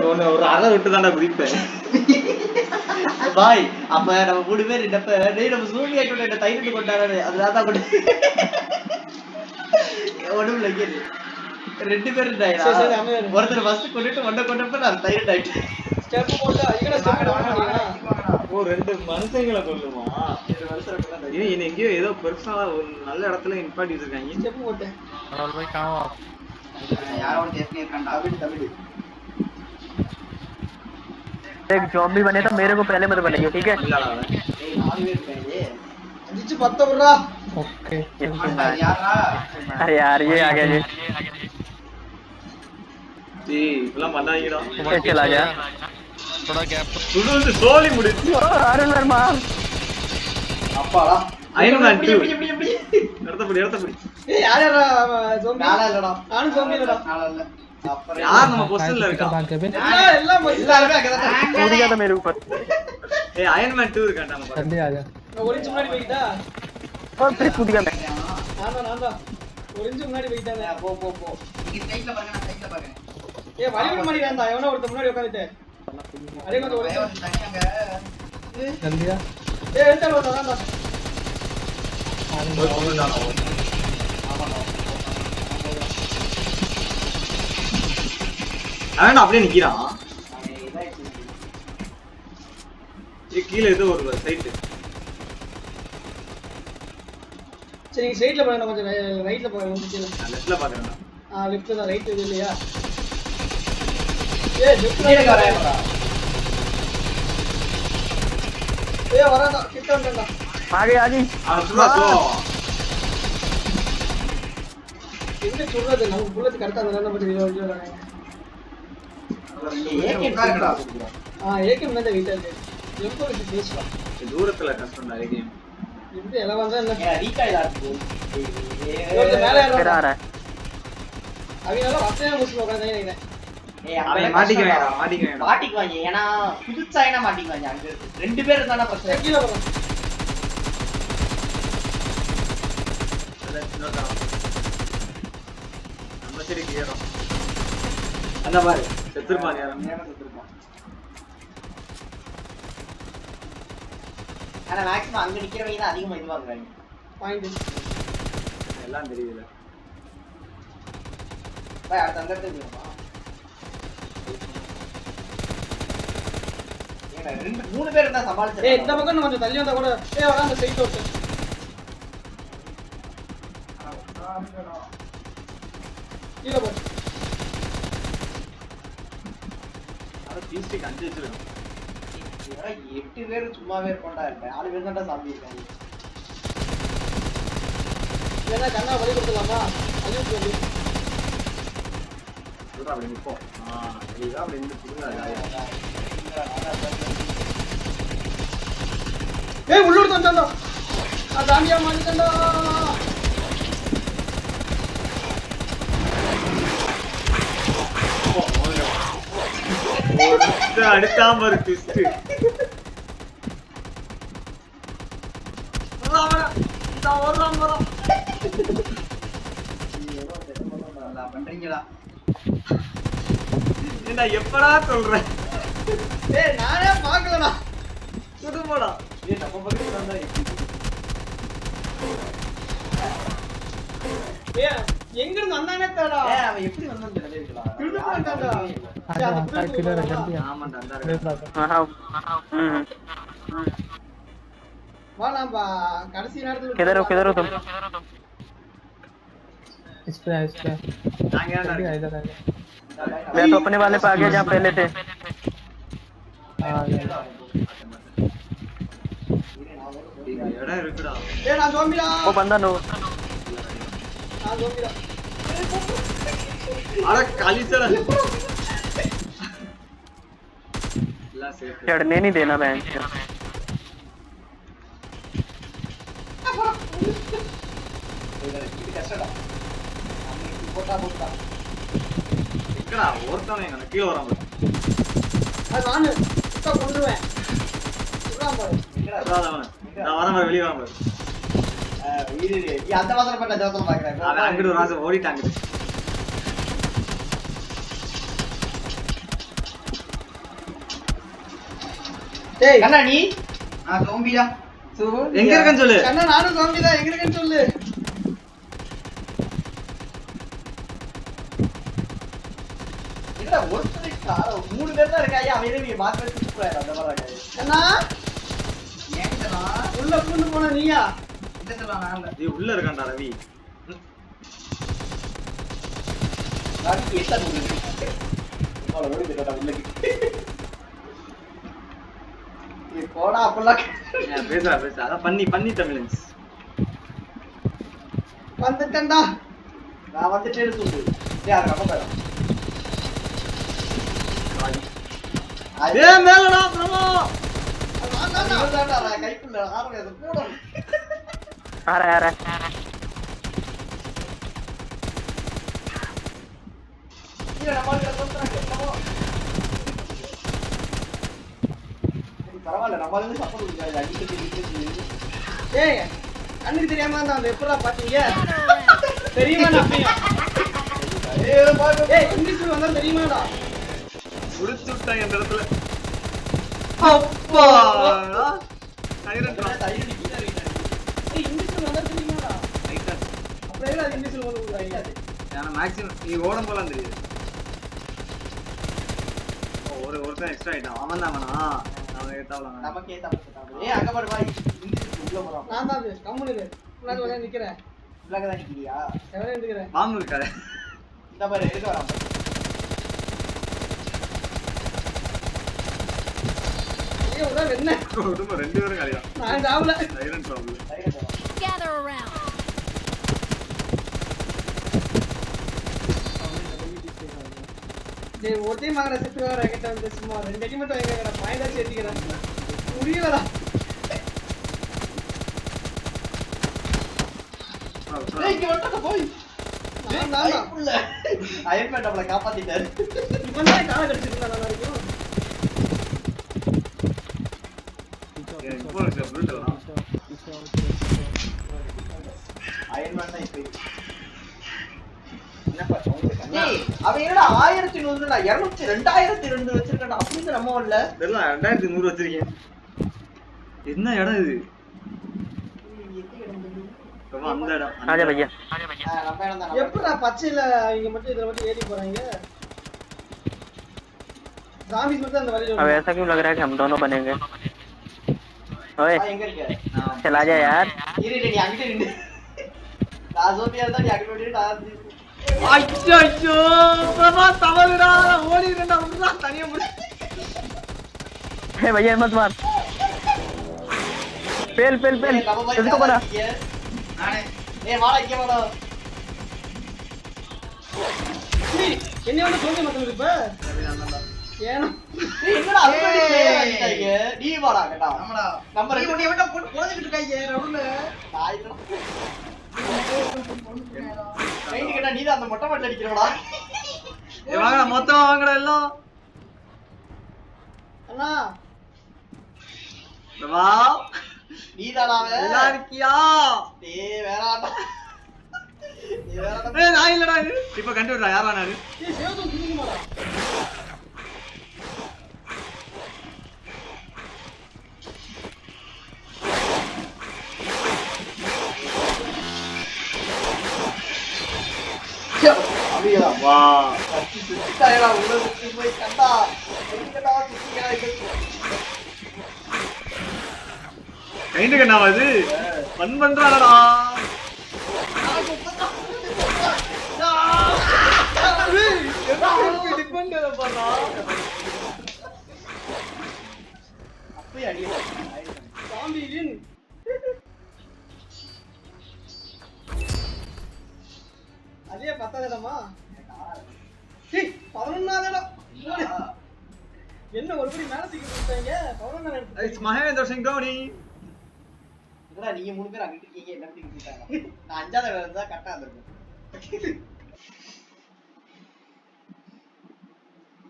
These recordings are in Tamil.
ஒரு அரை விட்டு தானே குதிப்பேன் பாய். அப்ப நம்ம 3 பேர் இருந்தப்ப டேய் நம்ம சூமியா கூட என்ன தைரிட்டு கொண்டாரு. அதனால தான் கொண்டு ஒண்ணும் இல்ல. 2 பேர் இருந்தாங்க. ஒருத்தர் ஃபர்ஸ்ட் கொண்டுட்டு கொண்டப்ப நான் தைரிட் ஆயிட்டேன். ஸ்டெப் போட்டு ஐயடா ஸ்டெப் போடுறீங்களா? ஓ 2 மனுஷங்களை கொல்லுமா? 2 மனுஷங்களை கொல்ல. இது எங்கேயோ ஏதோ பெருசா ஒரு நல்ல இடத்துல இன்பாட்டி வச்சிருக்காங்க. ஸ்டெப் போட்டேன். और भाई कहां हो आप? यार और देखने का तमिल एक ज़ॉम्बी बने तो मेरे को पहले मत बनाइए, ठीक है? ओके अरे यार ये आ गया जी இதெல்லாம் பண்ணாதீங்கடா. चला गया थोड़ा गैप சுடுது சோலி முடிச்சு. अरुण वर्मा அப்பாடா அயன் மேன் 2 எடுத்தபடி ஏய் யாரா ஜோம்பி? நாளா இல்லடா. நானும் ஜோம்பி இல்லடா. நாளா இல்ல. அப்புறம் யார் நம்ம பொசிஷன்ல இருக்கா? எல்லாம் எல்லாரும் அங்கதான் कूद गया था मेरे ऊपर. ஏய் அயன் மேன் 2 இருக்கான்டா நம்ம. जल्दी आ जा. நான் ஒளிஞ்சு முன்னாடி போயிட்டா. और फिर कूद गया मैं. நான் ஒளிஞ்சு முன்னாடி போயிட்டானே. போ இங்க சைடுல பாருங்க. நான் சைடுல பாருங்க. ஏய் வலி விட மாட்டேங்கடா. எவனோ ஒருத்த முன்னாடி உட்கார்ந்துட்டே. அரே கொஞ்சம் ஒளிஞ்சு தனியாங்க. जल्दी आ. ஏய் எடுத்து வரடா. அவன் அப்படியே நிக்கிறான். கீழே ஏதோ ஒரு சைட். சரி நீங்க ஸ்ட்ரைட்ல பாருங்க. கொஞ்சம் ரைட்ல பாருங்க. லெஃப்ட்ல பாக்குறேன். லெஃப்ட்ல தான். ரைட் இது இல்லையா? ஏய் லெஃப்ட்ல வரேன்டா. ஏய் வரடா. கிட்ட வந்துடா. आगे आ गई. சும்மா போ. எங்க சொல்றது? நம்ம புல்லட் கரெக்ட்டா வரணும். பத்தி வீடியோ வராங்க. ஏகே பாருடா. ஏகே முன்னாடி வீட்டா இருக்கு. எங்க ஒரு பேசுவா. தூரத்துல கஷ்டம்டா ஏகே. இது எல்லாம் வந்தா என்ன? ரீகாயில் ஆடுது. ஒரு மேல फिर आ रहा है. அவனால வசையா முஸ்ல உட்கார்ந்தானே நினைக்கிறேன். ஏய் அவன் மாட்டிக்குவாங்க. ஏனா புதுசா என்ன மாட்டிக்குவாங்க. அங்க 2 பேர் இருந்தானா பிரச்சனை. கீழ வர. நம்ம சரி கிளியரா. அந்த பாரு செத்துருப்பான். யாரும் செத்துருப்பான். ஆனா மேக்ஸிமம் அங்க நிக்கிறவங்க தான் அதிகமா இதுவாங்குறாங்க. பாயிண்ட் எல்லாம் தெரியுதுல. பை அடுத்த அந்த இடத்துக்கு போமா. ஏன்னா 3 பேர் இருந்தா சமாளிச்சு. ஏய் இந்த பக்கம் கொஞ்சம் தள்ளி வந்தா கூட. ஏய் வர அந்த சைடு ஓட்டு. கீழ போ. அத பீஸ்டிக் 5 வச்சிருக்கோம். ஏடா 8 பேர் சும்மாவே இருக்கோண்டா. 4 பேர் தான்டா சாம்பி இருக்காங்க. ஏன்னா கண்ணா வலி கொடுக்கலாமா? அது சொல்லு. சொல்றா அப்படி நிப்போ. இதுதான் அப்படி நின்னு புடுங்கடா ஜாலியா. ஏய் உள்ளூர் தந்தடா. சாம்பியா மாட்டிட்டடா. அடுத்தாம இருக்கு. பண்றீங்களா? என்ன எப்படா சொல்றேன்? ஏய் நானே பார்க்கலடா. சுடுமோடா. ஏய் நம்ம பக்கத்துல வந்தா ஏய் எங்க இருந்து வந்தானே தெரியல. ஏய் அவன் எப்படி வந்தான்னு தெரியல. திருடு போட்டான்டா. आजा किधर है? जल्दी आ. ஆமாடா அந்த हाँ. வாலாம்பா கடைசி நேரத்துல किधर हो तुम? इस पे நாங்க जल्दी आ ஏன்டா इधर आ जा. मैं तो अपने वाले पे आ गया जहाँ पहले थे. आ गया. இடம் இருக்குடா. ஏய் நான் ஜோம்பிடா. वो बंदा नो. நான் ஜோம்பிடா. அட காலிசடா. எல்லாம் சேஃப். चढ़ने नहीं देना बैंक. இது கஷ்டடா. நம்ம போட்டா. எங்கடா ஓர்த்தானே நான் கீழ வராம. அது நானு சுத்தா கொன்றுவேன். சுறாம பாரு. எங்கடா வராம. நான் வராம வெளிய வராம. வீடு நீ அந்த வாசல பண்ண ஜோசல பாக்குறேன். அவன் அங்கடு ராச ஓடிட்டாங்க. டேய் கண்ணா நீ நான் சோம்பிடா எங்க இருக்கேன்னு சொல்லு கண்ணா நானும் சோம்பிடா எங்க இருக்கேன்னு சொல்லு என்னடா ஒருத்தருக்கு மூணு பேர் தான் இருக்காயா அவரே நீ மாத்தி மாத்தி கூப்பிடுறாரு அந்த மாதிரி கண்ணா ஏங்கடா உள்ள பூந்து போன நீயா இல்ல சொல்லலாம் நான் இல்ல நீ உள்ள இருக்கான்டா ரவி ரவி எட்ட போகுது இவள ஓடி போடா உள்ளக்கு நீ போடா அப்பலாம் பேசா அத பண்ணி தமிழன்ஸ் வந்துட்டேன்டா நான் வந்துட்டேன்னு சொல்லு டேய் அத நம்ம போறோம் அதே மேலடா பிரமோ நான் கைக்குள்ள ஆரங்க போடு ஆற இல்ல நம்ம சொல்றாங்க பரவாயில்ல நம்ம வந்து சப்போர்ட் கொடுக்காது அடிச்சு ஏய் கண்ணுக்கு தெரியாம நான் எப்படா பாத்தீங்க தெரியுமா ஏய் இங்கிலீஷ்ல வந்தா தெரியுமாடா முடிச்சு விட்டாங்க அந்த இடத்துல அப்பா டைரக்டா டைரக்ட் கீழ வைட்டாங்க ஏய் இங்கிலீஷ்ல வந்தா தெரியுமாடா ரைட்டா அப்படியே அது இங்கிலீஷ்ல வந்து தெரியாது நான் மேக்ஸிமம் நீ ஓடும் போலாம் தெரியுது ஒருத்தன் எக்ஸ்ட்ரா ஆயிட்டான் அவன் தான் அவன் ஏத்தாவலாம் நமக்கு ஏத்தாவலாம் ஏய் அங்க பாரு பாய் இங்கிலீஷ்ல உள்ள போறான் நான் தான் கம்முனு முன்னாடி வந்து நிக்கிறேன் உள்ளக தான் நிக்கிறியா எவனே நிக்கிறேன் பாம்பு இருக்காரு இந்த பாரு எதுக்கு வரான் ஏய் உடா என்ன குடும்ப ரெண்டு பேரும் காலியா நான் சாவல சைலண்ட் ப்ராப்ளம் gather around டேய் ஒருத்தே மகன செத்து வர கிட்ட வந்து சும்மா ரெண்டு அடி மட்டும் எங்கடா பாயிண்டா சேத்திக்கறேன் முடியலடா டேய் இங்க வட்டக்க போய் நான் புள்ள அயன் மேன் நம்மள காப்பாத்திட்டாரு இவனே கால கடிச்சிருந்தா நல்லா இருக்கும் அயன் மேன் தான் இப்போ அவன் என்னடா 1100 நான் 2002 வச்சிருக்கேன் அப்படிங்க நம்ம இல்ல தெரியல 2100 வச்சிருக்கேன் என்ன இடம் இது அந்த இடம் ஆஜா பையா நம்ம இடம் தான் எப்படா பச்சையில இங்க மட்டும் இதல மட்டும் ஏறி போறாங்க ஜாம்பிஸ் மட்டும் அந்த வழியில अब ऐसा क्यों लग रहा है कि हम दोनों बनेंगे ओए எங்க இருக்க चला जा यार இரு நீ அங்க நின்னு நான் ஜோபியா இருந்தா நீ அங்க நின்னு நான் ஐயோ பிரமா தவறுடா ஓடிறடா உன்ன தனியா முடி हे भैया मत मार पेल इसको बना நானே ஏய் வாடா இங்க வாடா என்ன வந்து சோங்க மாட்டேங்குது இப்ப ஏனா ஏய் என்னடா அதுக்கு பிளேயர் ஆயிட்டாங்க நீ வாடா கேட்டா நம்ம ரெண்டு மணி விட்டு போடிட்டு இருக்காங்க ரவுண்ட்ல ஆயிடா ரைட் கேட்டா நீ தான் அந்த மொட்டை மாட்டல அடிக்கிறடா ஏய் வாங்கடா மொத்தம் வாங்கடா எல்லாம் அண்ணா வா நீதாடா நல்லா இருக்கியா டேய் வேறாடா ஏய் நான் இல்லடா இப்ப கண்டுடா யாரா நானு ஏய் சேவதம் குடுங்கமாடா அவியா வா சுத்திட்டாயடா உள்ள சுத்தி போய் கண்டா எங்கடா சுத்தியா கைண்ட் கண்ணாவா இது ஃபன் பண்றானடா டிபெண்டர பாறா அப்படியே அடியே சாம்பி வின் அதே 10வது இடமா டேய் 11வது இடம் என்ன ஒருபடி மேல தூக்கி போட்டாங்க 11வது இடம் இட்ஸ் மகேந்திர சிங் தோனி இதெல்லாம் நீங்க மூணு பேர் அங்க இருக்கீங்க என்ன தூக்கி போட்டாங்க நான் 5வது இடம் இருந்தா கரெக்ட்டா இருந்திருக்கும்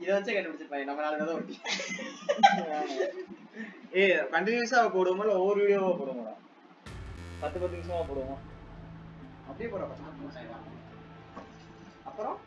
இத வச்சே கண்டுபிடிச்சிருப்பாங்க நம்ம நாலு பேரும் ஓட்டி ஏய் கண்டினியூஸா போடுவோமா இல்ல ஒவ்வொரு வீடியோவா போடுவோமா 10 நிமிஷமா போடுவோமா அப்படியே போறோம் 10 நிமிஷம் அப்புறம்